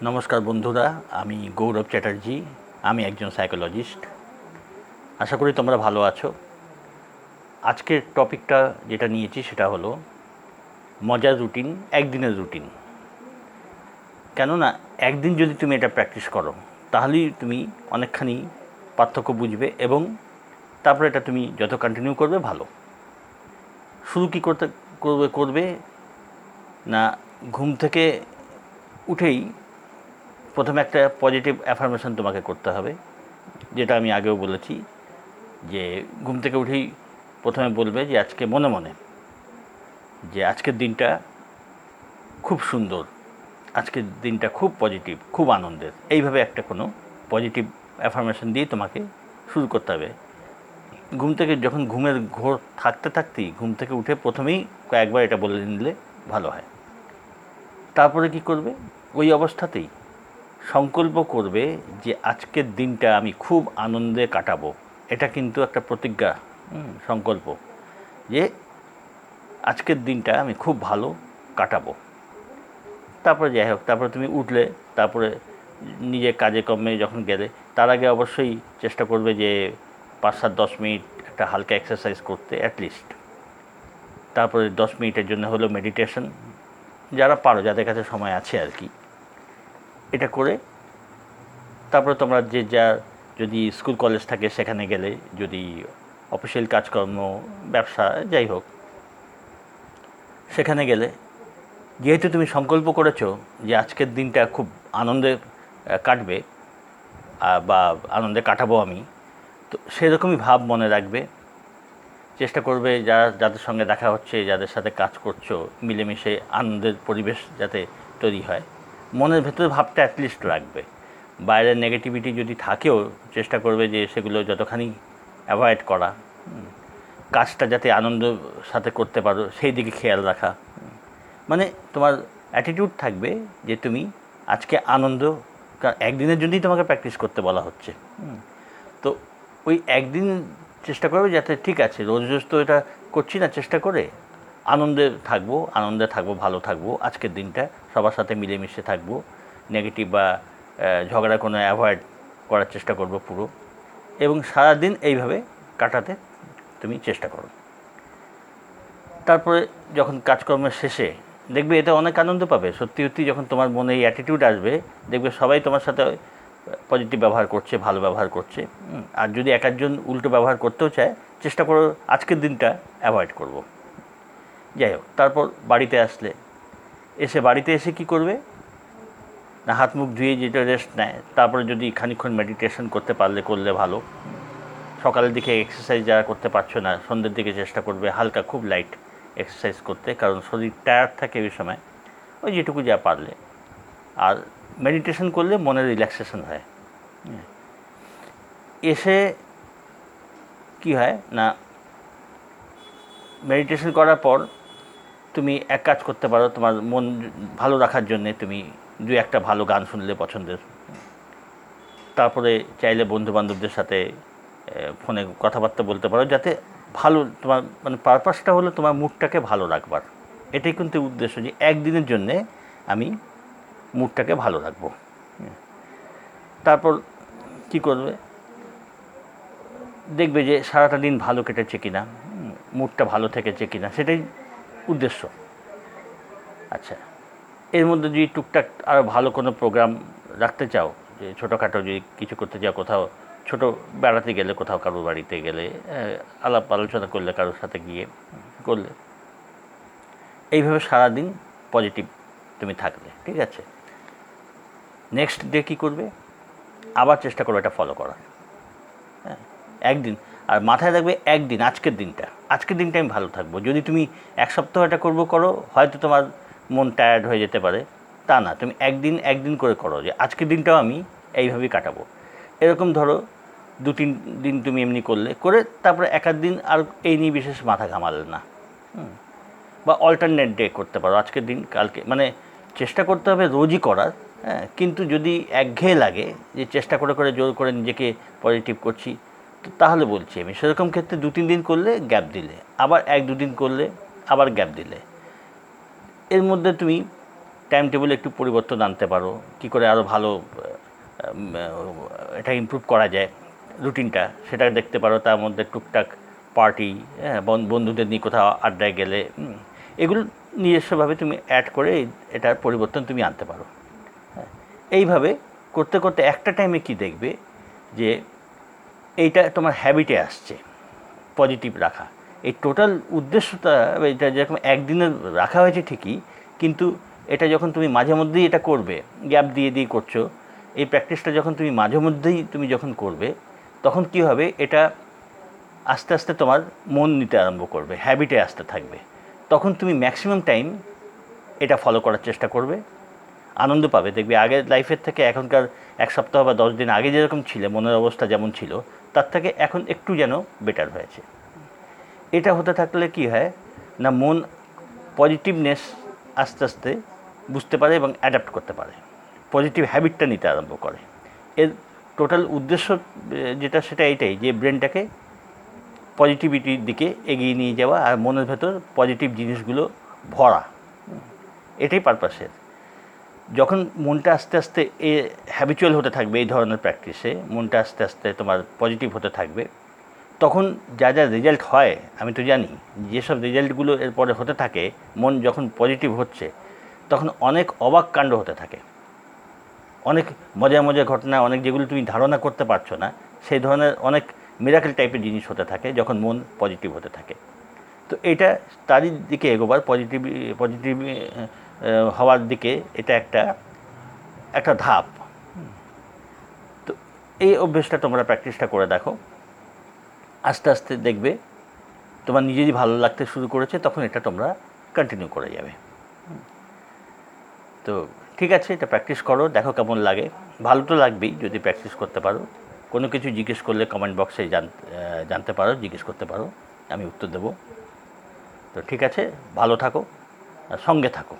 নমস্কার বন্ধুরা, আমি গৌরব চ্যাটার্জি। আমি একজন সাইকোলজিস্ট। আশা করি তোমরা ভালো আছো। আজকের টপিকটা যেটা নিয়েছি সেটা হলো মজার রুটিন, একদিনের রুটিন। কেননা একদিন যদি তুমি এটা প্র্যাকটিস করো তাহলেই তুমি অনেকখানি পার্থক্য বুঝবে এবং তারপরে এটা তুমি যত কন্টিনিউ করবে ভালো। শুরু কী করবে না, ঘুম থেকে উঠেই প্রথমে একটা পজিটিভ অ্যাফার্মেশন তোমাকে করতে হবে, যেটা আমি আগেও বলেছি যে ঘুম থেকে উঠেই প্রথমে বলবে যে আজকে মনে মনে যে আজকের দিনটা খুব সুন্দর, আজকের দিনটা খুব পজিটিভ, খুব আনন্দের। এইভাবে একটা কোনো পজিটিভ অ্যাফার্মেশন দিয়ে তোমাকে শুরু করতে হবে। ঘুম থেকে যখন ঘুমের ঘোর থাকতেই ঘুম থেকে উঠে প্রথমেই কয়েকবার এটা বলে নিলে ভালো হয়। তারপরে কি করবে, ওই অবস্থাতেই সংকল্প করবে যে আজকের দিনটা আমি খুব আনন্দে কাটাবো। এটা কিন্তু একটা প্রতিজ্ঞা, সংকল্প যে আজকের দিনটা আমি খুব ভালো কাটাবো। তারপরে যাই হোক, তারপরে তুমি উঠলে, তারপরে নিজের কাজে কর্মে যখন গেলে, তার আগে অবশ্যই চেষ্টা করবে যে 5-7-10 মিনিট একটা হালকা এক্সারসাইজ করতে অ্যাটলিস্ট। তারপরে 10 মিনিটের জন্য হলো মেডিটেশন, যারা পারো, যাদের কাছে সময় আছে আর কি। এটা করে তারপরে তোমরা যা যদি স্কুল কলেজ থাকে সেখানে গেলে, যদি অফিসিয়াল কাজকর্ম, ব্যবসা, যাই হোক, সেখানে গেলে যেহেতু তুমি সংকল্প করেছো যে আজকের দিনটা খুব আনন্দে কাটবে বা আনন্দে কাটাবো আমি, তো সেরকমই ভাব মনে রাখবে। চেষ্টা করবে যাদের সঙ্গে দেখা হচ্ছে, যাদের সাথে কাজ করছো, মিলেমিশে আনন্দের পরিবেশ যাতে তৈরি হয়, মনের ভেতরে ভাবটা অ্যাটলিস্ট রাখবে। বাইরের নেগেটিভিটি যদি থাকেও চেষ্টা করবে যে সেগুলো যতখানি অ্যাভয়েড করা, কাজটা যাতে আনন্দের সাথে করতে পারো সেই দিকে খেয়াল রাখা। মানে তোমার অ্যাটিটিউড থাকবে যে তুমি আজকে আনন্দ, একদিনের জন্যই তোমাকে প্র্যাকটিস করতে বলা হচ্ছে। তো ওই একদিন চেষ্টা করবে যাতে ঠিক আছে, রোজ রোজ তো এটা করছি না, চেষ্টা করে আনন্দে থাকবো, ভালো থাকবো। আজকের দিনটা সবার সাথে মিলেমিশে থাকবো, নেগেটিভ বা ঝগড়া কোনো অ্যাভয়েড করার চেষ্টা করবো পুরো, এবং সারাদিন এইভাবে কাটাতে তুমি চেষ্টা করো। তারপরে যখন কাজকর্মের শেষে দেখবে এতে অনেক আনন্দ পাবে। সত্যি সত্যি যখন তোমার মনে এই অ্যাটিটিউড আসবে, দেখবে সবাই তোমার সাথে পজিটিভ ব্যবহার করছে, ভালো ব্যবহার করছে। আর যদি এক একজন উল্টো ব্যবহার করতেও চায়, চেষ্টা করো আজকের দিনটা অ্যাভয়েড করব। যাই হোক, তারপর বাড়িতে বাড়িতে এসে কি করবে না, হাত মুখ ধুয়ে যেটা রেস্ট নেয়, তারপরে যদি খানিকক্ষণ মেডিটেশন করতে পারলে করলে ভালো। সকালের দিকে এক্সারসাইজ যারা করতে পারছো না, সন্ধ্যের দিকে চেষ্টা করবে হালকা, খুব লাইট এক্সারসাইজ করতে, কারণ শরীর টায়ার্ড থাকে ওই সময়, ওই যেটুকু যা পারলে। আর মেডিটেশন করলে মনের রিল্যাক্সেশন হয়। এসে কি হয় না, মেডিটেশন করার পর তুমি এক কাজ করতে পারো, তোমার মন ভালো রাখার জন্যে তুমি দু একটা ভালো গান শুনলে পছন্দের। তারপরে চাইলে বন্ধুবান্ধবদের সাথে ফোনে কথাবার্তা বলতে পারো, যাতে ভালো, তোমার মানে পারপাসটা হলো তোমার মুডটাকে ভালো রাখবার। এটাই কিন্তু উদ্দেশ্য, যে একদিনের জন্যে আমি মুডটাকে ভালো রাখবো। তারপর কি করবে, দেখবে যে সারাটা দিন ভালো কেটেছে কিনা, মুডটা ভালো থেকেছে কিনা, সেটাই উদ্দেশ্য। আচ্ছা, এর মধ্যে যদি টুকটাক আরও ভালো কোনো প্রোগ্রাম রাখতে চাও, যে ছোটোখাটো যদি কিছু করতে চাও, কোথাও ছোটো বেড়াতে গেলে, কোথাও কারোর বাড়িতে গেলে, আলাপ আলোচনা করলে কারোর সাথে গিয়ে করলে, এইভাবে সারাদিন পজিটিভ তুমি থাকলে, ঠিক আছে। নেক্সট ডে কী করবে, আবার চেষ্টা করো এটা ফলো করার। হ্যাঁ, একদিন, আর মাথায় রাখবে একদিন, আজকের দিনটা আমি ভালো থাকবো। যদি তুমি এক সপ্তাহ এটা করো, হয়তো তোমার মন টায়ার্ড হয়ে যেতে পারে, তা না, তুমি একদিন করে করো, যে আজকের দিনটাও আমি এইভাবেই কাটাবো। এরকম ধরো 2-3 দিন তুমি এমনি করে তারপরে এক দিন আর এই নিয়ে বিশেষ মাথা ঘামালে না। বা অল্টারনেট ডে করতে পারো, আজকের দিন কালকে, মানে চেষ্টা করতে হবে রোজই করার। হ্যাঁ, কিন্তু যদি একঘেয়ে লাগে যে চেষ্টা করে জোর করে নিজেকে পজিটিভ করছি, তো তাহলে বলছি আমি সেরকম ক্ষেত্রে 2-3 দিন করলে গ্যাপ দিলে, আবার 1-2 দিন করলে আবার গ্যাপ দিলে, এর মধ্যে তুমি টাইম টেবিলে একটু পরিবর্তন আনতে পারো, কী করে আরও ভালো এটা ইমপ্রুভ করা যায় রুটিনটা, সেটা দেখতে পারো। তার মধ্যে টুকটাক পার্টি, হ্যাঁ, বন্ধুদের নিয়ে কোথাও আড্ডায় গেলে, এগুলো নিজস্বভাবে তুমি অ্যাড করে এটার পরিবর্তন তুমি আনতে পারো। হ্যাঁ, এইভাবে করতে করতে একটা টাইমে কি দেখবে যে এইটা তোমার হ্যাবিটে আসছে পজিটিভ রাখা। এই টোটাল উদ্দেশ্যটা, এটা যেরকম একদিনের রাখা হয়েছে ঠিকই, কিন্তু এটা যখন তুমি মাঝে মধ্যেই এটা করবে, গ্যাপ দিয়ে দিয়ে করছো, এই প্র্যাকটিসটা যখন তুমি মাঝে মধ্যেই তুমি যখন করবে, তখন কি হবে, এটা আস্তে আস্তে তোমার মন নিতে আরম্ভ করবে, হ্যাবিটে আসতে থাকবে। তখন তুমি ম্যাক্সিমাম টাইম এটা ফলো করার চেষ্টা করবে, আনন্দ পাবে। দেখবে আগের লাইফের থেকে এখনকার 1 সপ্তাহ বা 10 দিন আগে যেরকম ছিল, মনের অবস্থা যেমন ছিল, তার থেকে এখন একটু যেন বেটার হয়েছে। এটা হতে থাকলে কি হয় না, মন পজিটিভনেস আস্তে আস্তে বুঝতে পারে এবং অ্যাডাপ্ট করতে পারে, পজিটিভ হ্যাবিটটা নিতে আরম্ভ করে। এর টোটাল উদ্দেশ্য যেটা, সেটা এইটাই যে ব্রেনটাকে পজিটিভিটির দিকে এগিয়ে নিয়ে যাওয়া আর মনের ভেতর পজিটিভ জিনিসগুলো ভরা, এটাই পারপাসের। যখন মনটা আস্তে আস্তে হ্যাবিচুয়াল হতে থাকবে এই ধরনের প্র্যাকটিসে, মনটা আস্তে আস্তে তোমার পজিটিভ হতে থাকবে, তখন যা যা রেজাল্ট হয় আমি তো জানি, যেসব রেজাল্টগুলো এরপরে হতে থাকে, মন যখন পজিটিভ হচ্ছে, তখন অনেক অবাক কাণ্ড হতে থাকে, অনেক মজার মজার ঘটনা, অনেক যেগুলো তুমি ধারণা করতে পারছো না, সেই ধরনের অনেক মিরাকেল টাইপের জিনিস হতে থাকে যখন মন পজিটিভ হতে থাকে। তো এটা তারই দিকে এগোবার, পজিটিভ হওয়ার দিকে এটা একটা একটা ধাপ। তো এই অভ্যেসটা তোমরা প্র্যাকটিসটা করে দেখো, আস্তে আস্তে দেখবে তোমার নিজেরই ভালো লাগতে শুরু করেছে, তখন এটা তোমরা কন্টিনিউ করে যাবে। তো ঠিক আছে, এটা প্র্যাকটিস করো, দেখো কেমন লাগে। ভালো তো লাগবেই যদি প্র্যাকটিস করতে পারো। কোনো কিছু জিজ্ঞেস করলে কমেন্ট বক্সে জানতে পারো, জিজ্ঞেস করতে পারো, আমি উত্তর দেবো। তো ঠিক আছে, ভালো থাকো আর সঙ্গে থাকো।